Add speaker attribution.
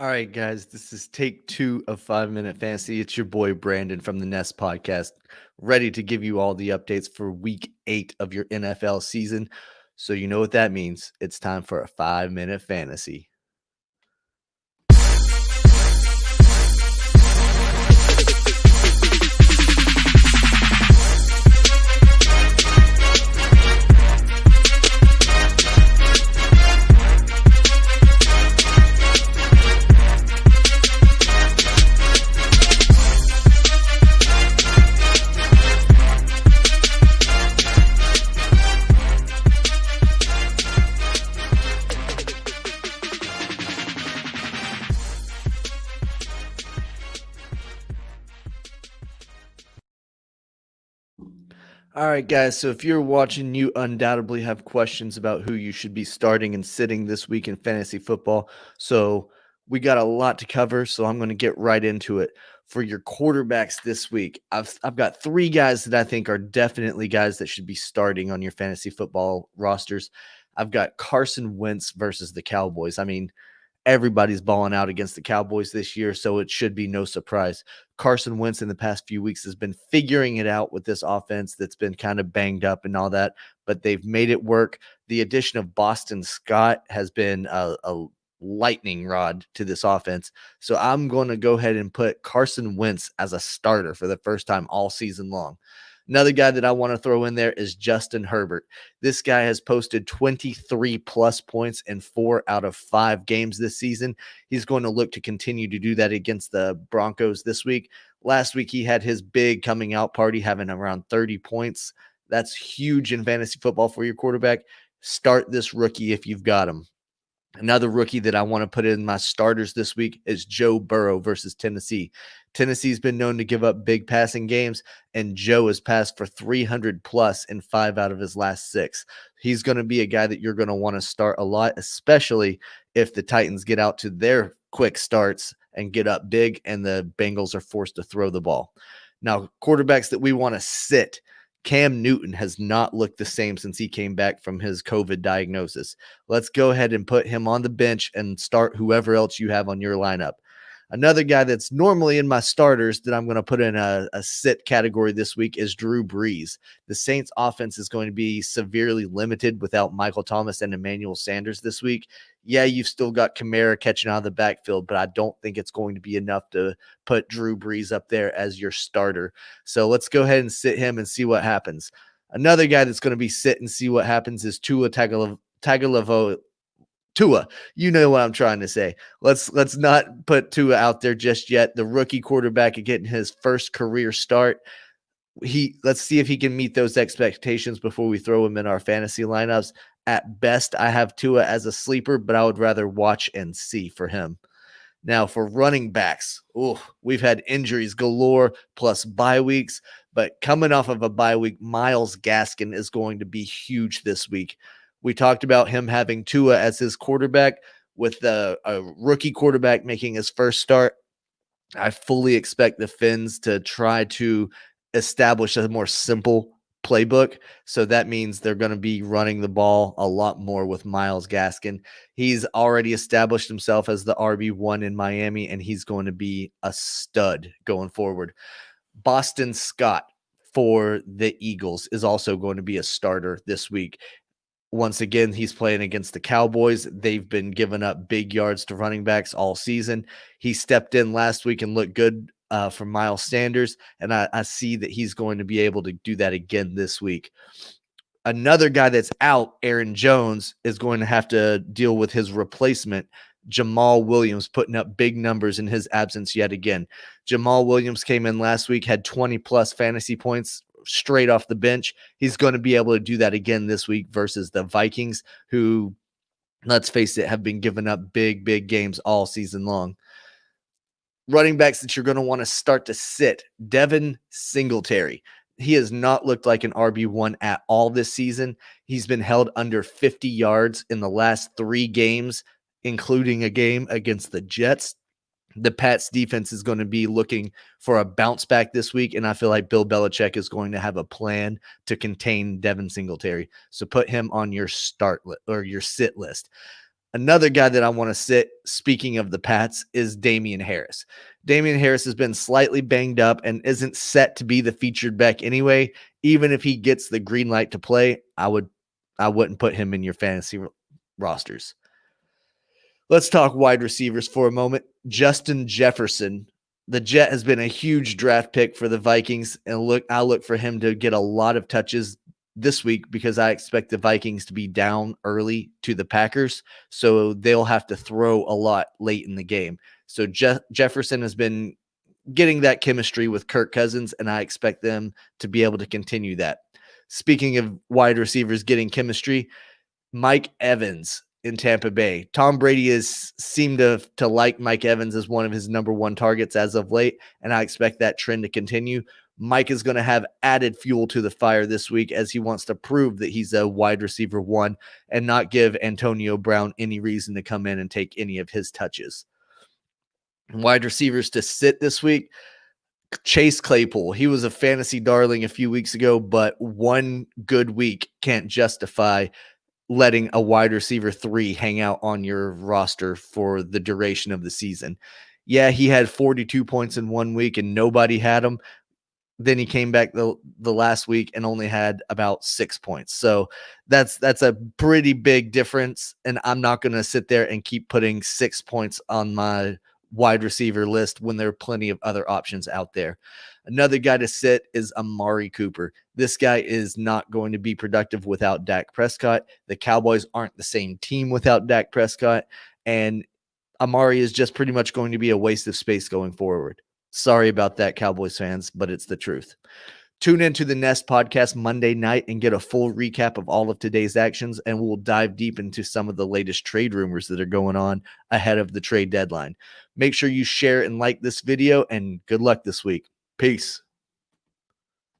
Speaker 1: All right, guys, this is take 2 of 5 Minute Fantasy. It's your boy Brandon from the Nest Podcast, ready to give you all the updates for week 8 of your NFL season. So, you know what that means. It's time for a 5 Minute Fantasy. All right, guys. So if you're watching, you undoubtedly have questions about who you should be starting and sitting this week in fantasy football. So we got a lot to cover. So I'm going to get right into it. For your quarterbacks this week, I've got 3 guys that I think are definitely guys that should be starting on your fantasy football rosters. I've got Carson Wentz versus the Cowboys. I mean, everybody's balling out against the Cowboys this year, so it should be no surprise. Carson Wentz in the past few weeks has been figuring it out with this offense that's been kind of banged up and all that, but they've made it work. The addition of Boston Scott has been a lightning rod to this offense. So I'm going to go ahead and put Carson Wentz as a starter for the first time all season long. Another guy that I want to throw in there is Justin Herbert. This guy has posted 23 plus points in 4 out of 5 games this season. He's going to look to continue to do that against the Broncos this week. Last week, he had his big coming out party, having around 30 points. That's huge in fantasy football for your quarterback. Start this rookie if you've got him. Another rookie that I want to put in my starters this week is Joe Burrow versus Tennessee. Tennessee's been known to give up big passing games, and Joe has passed for 300 plus in 5 out of his last 6. He's going to be a guy that you're going to want to start a lot, especially if the Titans get out to their quick starts and get up big and the Bengals are forced to throw the ball. Now, quarterbacks that we want to sit. Cam Newton has not looked the same since he came back from his COVID diagnosis. Let's go ahead and put him on the bench and start whoever else you have on your lineup. Another guy that's normally in my starters that I'm going to put in a sit category this week is Drew Brees. The Saints offense is going to be severely limited without Michael Thomas and Emmanuel Sanders this week. Yeah, you've still got Kamara catching out of the backfield, but I don't think it's going to be enough to put Drew Brees up there as your starter. So let's go ahead and sit him and see what happens. Another guy that's going to be sit and see what happens is Tua Tagovailoa. Tua, you know what I'm trying to say. Let's not put Tua out there just yet. The rookie quarterback getting his first career start. Let's see if he can meet those expectations before we throw him in our fantasy lineups. At best, I have Tua as a sleeper, but I would rather watch and see for him. Now, for running backs, we've had injuries galore plus bye weeks, but coming off of a bye week, Myles Gaskin is going to be huge this week. We talked about him having Tua as his quarterback with a rookie quarterback making his first start. I fully expect the Finns to try to establish a more simple playbook. So that means they're going to be running the ball a lot more with Myles Gaskin. He's already established himself as the RB1 in Miami, and he's going to be a stud going forward. Boston Scott for the Eagles is also going to be a starter this week. Once again, he's playing against the Cowboys. They've been giving up big yards to running backs all season. He stepped in last week and looked good for Miles Sanders, and I see that he's going to be able to do that again this week. Another guy that's out, Aaron Jones, is going to have to deal with his replacement, Jamal Williams, putting up big numbers in his absence yet again. Jamal Williams came in last week, had 20-plus fantasy points straight off the bench. He's going to be able to do that again this week versus the Vikings, who, let's face it, have been giving up big games all season long. Running backs that you're going to want to start to sit, Devin Singletary. He has not looked like an RB1 at all this season. He's been held under 50 yards in the last 3 games, including a game against the Jets. The Pats defense is going to be looking for a bounce back this week, and I feel like Bill Belichick is going to have a plan to contain Devin Singletary. So put him on your start or your sit list. Another guy that I want to sit, speaking of the Pats, is Damian Harris. Damian Harris has been slightly banged up and isn't set to be the featured back anyway. Even if he gets the green light to play, I wouldn't put him in your fantasy rosters. Let's talk wide receivers for a moment. Justin Jefferson, the Jet, has been a huge draft pick for the Vikings, and I look for him to get a lot of touches this week because I expect the Vikings to be down early to the Packers, so they'll have to throw a lot late in the game. So Jefferson has been getting that chemistry with Kirk Cousins, and I expect them to be able to continue that. Speaking of wide receivers getting chemistry, Mike Evans in Tampa Bay. Tom Brady has seemed to like Mike Evans as one of his number one targets as of late, and I expect that trend to continue. Mike is going to have added fuel to the fire this week as he wants to prove that he's a wide receiver one and not give Antonio Brown any reason to come in and take any of his touches. Wide receivers to sit this week. Chase Claypool. He was a fantasy darling a few weeks ago, but one good week can't justify letting a wide receiver 3 hang out on your roster for the duration of the season. Yeah, he had 42 points in 1 week and nobody had him. Then he came back the last week and only had about 6 points. So that's a pretty big difference. And I'm not going to sit there and keep putting 6 points on my wide receiver list when there are plenty of other options out there. Another guy to sit is Amari Cooper. This guy is not going to be productive without Dak Prescott. The Cowboys aren't the same team without Dak Prescott. And Amari is just pretty much going to be a waste of space going forward. Sorry about that, Cowboys fans, but it's the truth. Tune into the Nest podcast Monday night and get a full recap of all of today's actions, and we'll dive deep into some of the latest trade rumors that are going on ahead of the trade deadline. Make sure you share and like this video, and good luck this week. Peace.